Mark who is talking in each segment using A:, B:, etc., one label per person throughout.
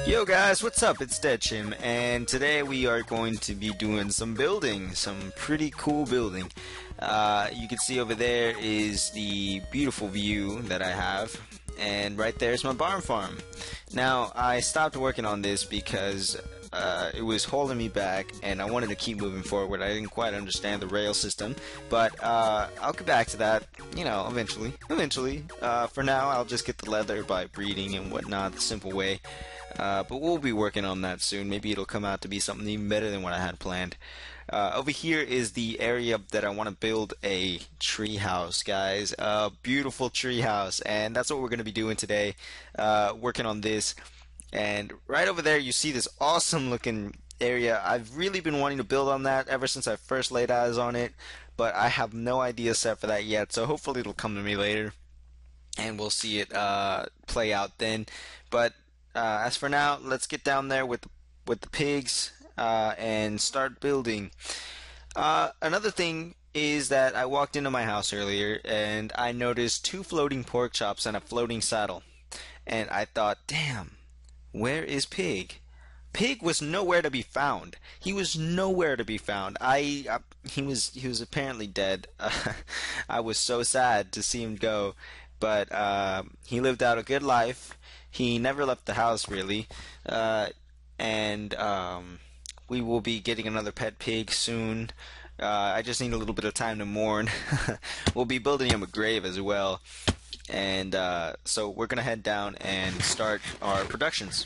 A: Yo guys, what's up? It's Deadchim, and today we are going to be doing some building, some pretty cool building. You can see over there is the beautiful view that I have, and right there is my barn farm. Now, I stopped working on this because it was holding me back, and I wanted to keep moving forward. I didn't quite understand the rail system, but I'll get back to that, you know, eventually. For now, I'll just get the leather by breeding and whatnot, the simple way. But we'll be working on that soon. Maybe it'll come out to be something even better than what I had planned. Over here is the area that I want to build a tree house, guys. A beautiful tree house, and that's what we're going to be doing today, working on this. And right over there you see this awesome looking area. I've really been wanting to build on that ever since I first laid eyes on it, but I have no idea set for that yet, so hopefully it'll come to me later and we'll see it play out then. But as for now, let's get down there with the pigs and start building. Another thing is that I walked into my house earlier and I noticed 2 floating pork chops and a floating saddle, and I thought, damn, where is Pig? Pig was nowhere to be found. He was nowhere to be found. He was apparently dead. I was so sad to see him go, but he lived out a good life. He never left the house really, and we will be getting another pet pig soon. I just need a little bit of time to mourn. We'll be building him a grave as well, and so we're gonna head down and start our productions.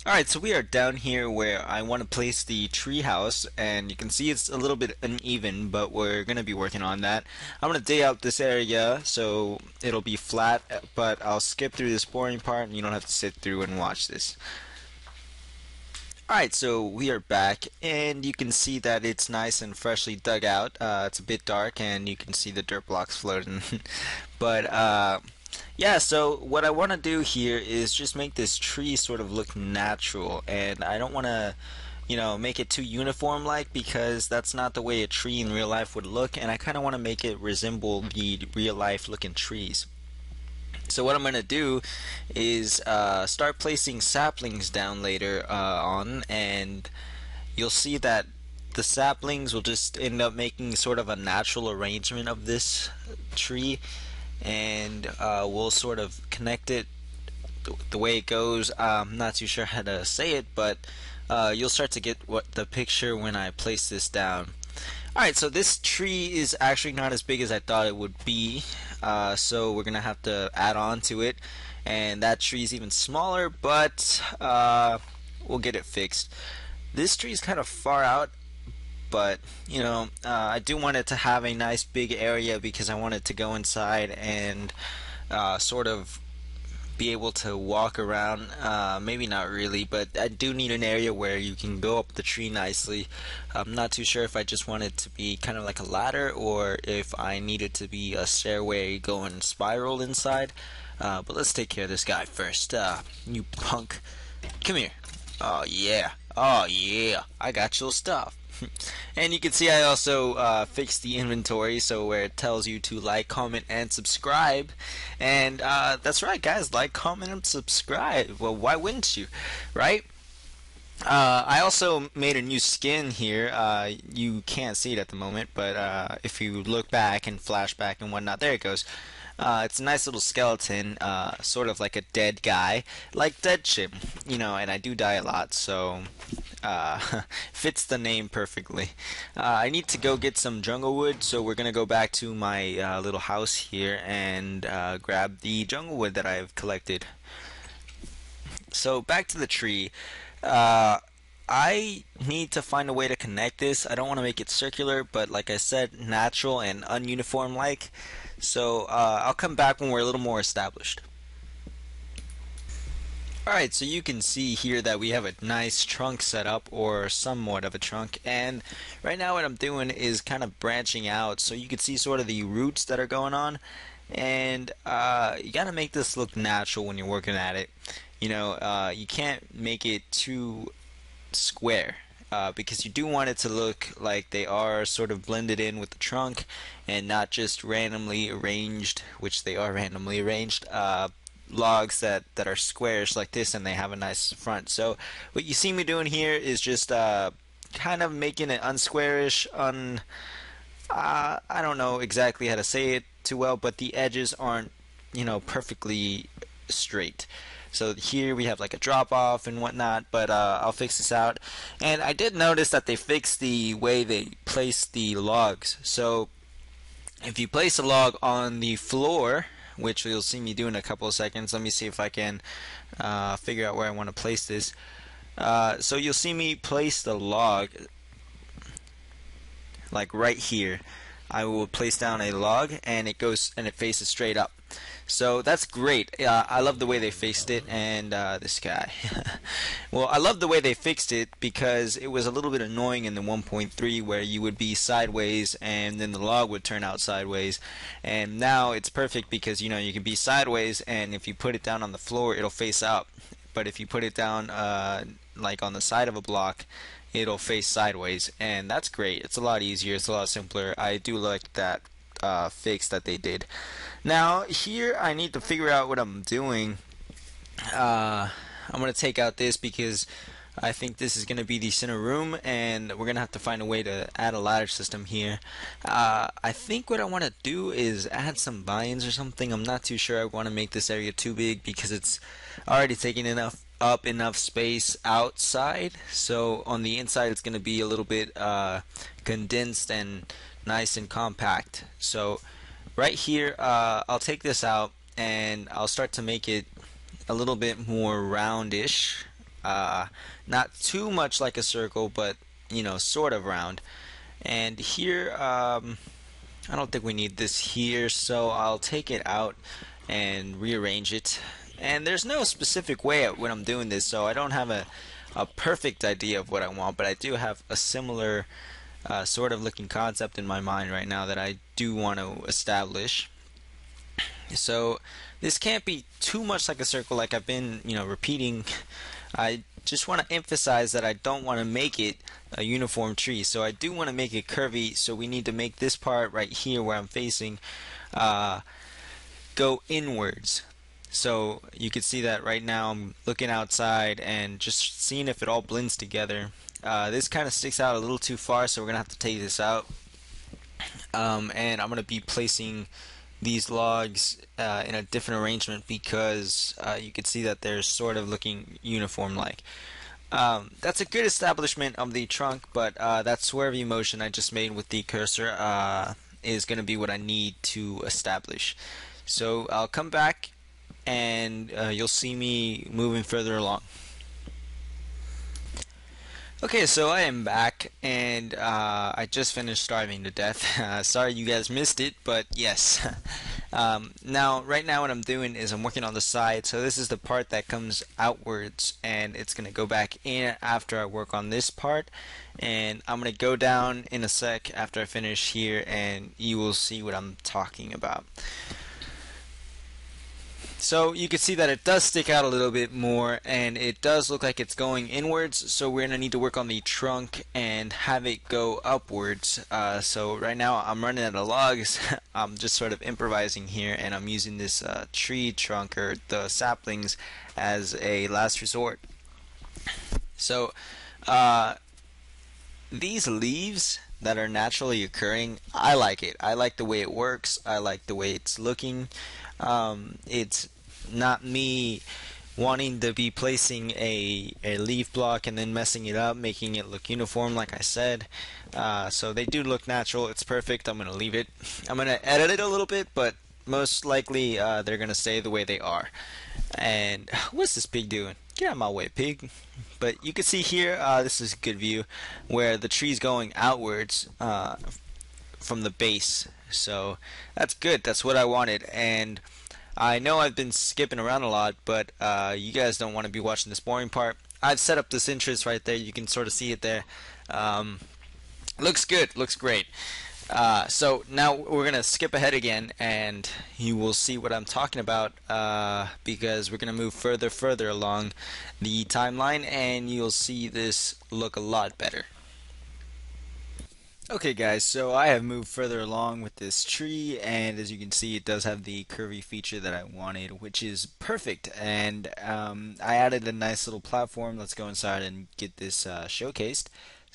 A: Alright, so we are down here where I want to place the tree house, and you can see it's a little bit uneven, but we're going to be working on that. I'm going to dig out this area so it'll be flat, but I'll skip through this boring part and you don't have to sit through and watch this. Alright, so we are back, and you can see that it's nice and freshly dug out. It's a bit dark and you can see the dirt blocks floating. But yeah, so what I want to do here is just make this tree sort of look natural, and I don't want to, you know, make it too uniform like, because that's not the way a tree in real life would look, and I kind of want to make it resemble the real life looking trees. So what I'm going to do is start placing saplings down later on, and you'll see that the saplings will just end up making sort of a natural arrangement of this tree, and we'll sort of connect it the way it goes. I'm not too sure how to say it, but you'll start to get the picture when I place this down. Alright, so this tree is actually not as big as I thought it would be, so we're gonna have to add on to it, and that tree is even smaller, but we'll get it fixed. This tree is kind of far out, but you know, I do want it to have a nice big area because I want it to go inside and sort of be able to walk around. Maybe not really, but I do need an area where you can go up the tree nicely. I'm not too sure if I just want it to be kind of like a ladder or if I need it to be a stairway going spiral inside. But let's take care of this guy first. You punk, come here. Oh yeah, I got your stuff. And you can see I also fixed the inventory, so where it tells you to like, comment, and subscribe. And that's right, guys, like, comment, and subscribe. Well, why wouldn't you, right? I also made a new skin here. You can't see it at the moment, but if you look back and flashback and whatnot, there it goes. It's a nice little skeleton, sort of like a dead guy, like Deadchim, you know, and I do die a lot, so fits the name perfectly. I need to go get some jungle wood, so we're gonna go back to my little house here and grab the jungle wood that I've collected. So back to the tree. I need to find a way to connect this. I don't want to make it circular, but like I said, natural and ununiform like. So I'll come back when we're a little more established. Alright, so you can see here that we have a nice trunk set up, or somewhat of a trunk, and right now what I'm doing is kind of branching out so you can see sort of the roots that are going on, and you gotta make this look natural when you're working at it. you can't make it too square, because you do want it to look like they are sort of blended in with the trunk and not just randomly arranged, which they are randomly arranged, logs that are squarish like this and they have a nice front. So what you see me doing here is just kind of making it unsquarish, I don't know exactly how to say it too well, but the edges aren't, perfectly straight. So here we have like a drop off and whatnot, but I'll fix this out. And I did notice that they fixed the way they place the logs. So if you place a log on the floor, which you'll see me do in a couple of seconds, let me see if I can figure out where I want to place this. So you'll see me place the log like right here. I will place down a log and it faces straight up. So that's great. I love the way they fixed it, and this guy. Well, I love the way they fixed it because it was a little bit annoying in the 1.3 where you would be sideways and then the log would turn out sideways. And now it's perfect because you can be sideways, and if you put it down on the floor, it'll face up. But if you put it down like on the side of a block, it'll face sideways, and that's great. It's a lot easier. It's a lot simpler. I do like that fix that they did. Now here I need to figure out what I'm doing. I'm gonna take out this because I think this is gonna be the center room, and we're gonna have to find a way to add a ladder system here. I think what I want to do is add some vines or something. I'm not too sure. I want to make this area too big because it's already taking enough space outside. So on the inside it's gonna be a little bit condensed and nice and compact. So right here, I'll take this out and I'll start to make it a little bit more roundish. Not too much like a circle, but sort of round. And here, I don't think we need this here, so I'll take it out and rearrange it. And there's no specific way when I'm doing this, so I don't have a perfect idea of what I want, but I do have a similar sort of looking concept in my mind right now that I do want to establish. So this can't be too much like a circle like I've been repeating. I just want to emphasize that I don't want to make it a uniform tree, so I do want to make it curvy. So we need to make this part right here where I'm facing go inwards. So you can see that right now I'm looking outside and just seeing if it all blends together. This kind of sticks out a little too far, so we're gonna have to take this out. And I'm gonna be placing these logs in a different arrangement because you can see that they're sort of looking uniform like. That's a good establishment of the trunk, but that swervy motion I just made with the cursor is gonna be what I need to establish. So I'll come back and you'll see me moving further along. Okay, so I am back, and I just finished starving to death. Sorry you guys missed it, but yes. Right now what I'm doing is I'm working on the side, so this is the part that comes outwards, and it's going to go back in after I work on this part. And I'm going to go down in a sec after I finish here, and you will see what I'm talking about. So you can see that it does stick out a little bit more, and it does look like it's going inwards, so we're going to need to work on the trunk and have it go upwards. So right now I'm running out of logs. I'm just sort of improvising here, and I'm using this tree trunk or the saplings as a last resort. So these leaves that are naturally occurring, I like it. I like the way it works. I like the way it's looking. It's not me wanting to be placing a leaf block and then messing it up, making it look uniform like I said. So they do look natural. It's perfect. I'm going to leave it. I'm going to edit it a little bit, but most likely they're going to stay the way they are. And what's this pig doing? Get out of my way, pig. But you can see here, this is a good view, where the tree's going outwards from the base. So that's good. That's what I wanted. And I know I've been skipping around a lot, but you guys don't want to be watching this boring part. I've set up this interest right there. You can sort of see it there. Looks good. Looks great. So now we're gonna skip ahead again, and you will see what I'm talking about because we're gonna move further along the timeline, and you'll see this look a lot better. Okay guys, so I have moved further along with this tree, and as you can see it does have the curvy feature that I wanted, which is perfect. And I added a nice little platform. Let's go inside and get this showcased.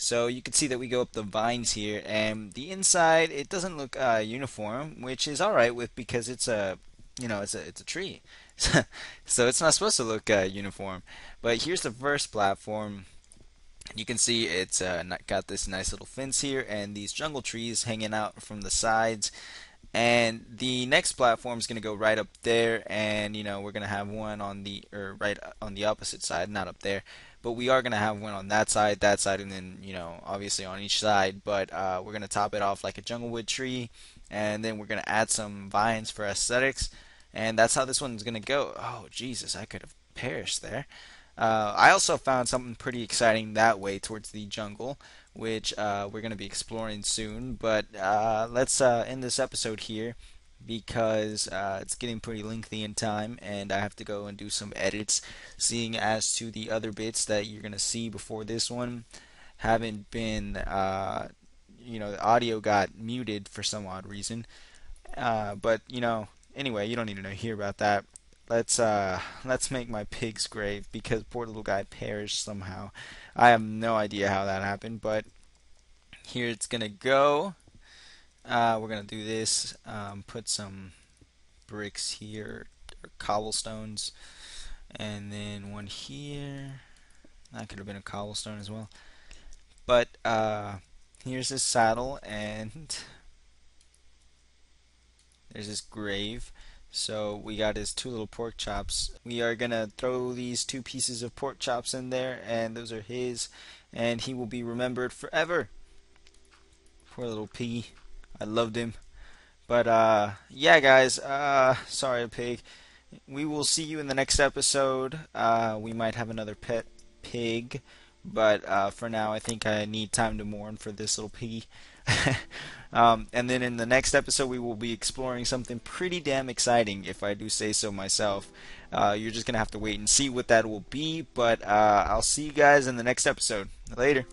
A: So you can see that we go up the vines here, and the inside it doesn't look uniform, which is alright with because it's a it's a tree. So it's not supposed to look uniform. But here's the first platform. You can see it's got this nice little fence here and these jungle trees hanging out from the sides. And the next platform is going to go right up there, and we're going to have one on the or right on the opposite side, not up there, but we are going to have one on that side, and then obviously on each side. But we're going to top it off like a junglewood tree, and then we're going to add some vines for aesthetics, and that's how this one's going to go. Oh Jesus, I could have perished there. I also found something pretty exciting that way towards the jungle, which we're going to be exploring soon. But let's end this episode here because it's getting pretty lengthy in time, and I have to go and do some edits, seeing as to the other bits that you're going to see before this one haven't been, the audio got muted for some odd reason. But anyway, you don't need to hear about that. Let's make my pig's grave because poor little guy perished somehow. I have no idea how that happened, but here it's gonna go. We're gonna do this. Put some bricks here, or cobblestones, and then one here. That could have been a cobblestone as well. But here's his saddle, and there's his grave. So we got his two little pork chops. We are gonna throw these two pieces of pork chops in there, and those are his, and he will be remembered forever. Poor little piggy. I loved him. But yeah, guys. Sorry, pig. We will see you in the next episode. We might have another pet pig, but for now, I think I need time to mourn for this little piggy. And then in the next episode, we will be exploring something pretty damn exciting, if I do say so myself. You're just gonna have to wait and see what that will be, but I'll see you guys in the next episode. Later.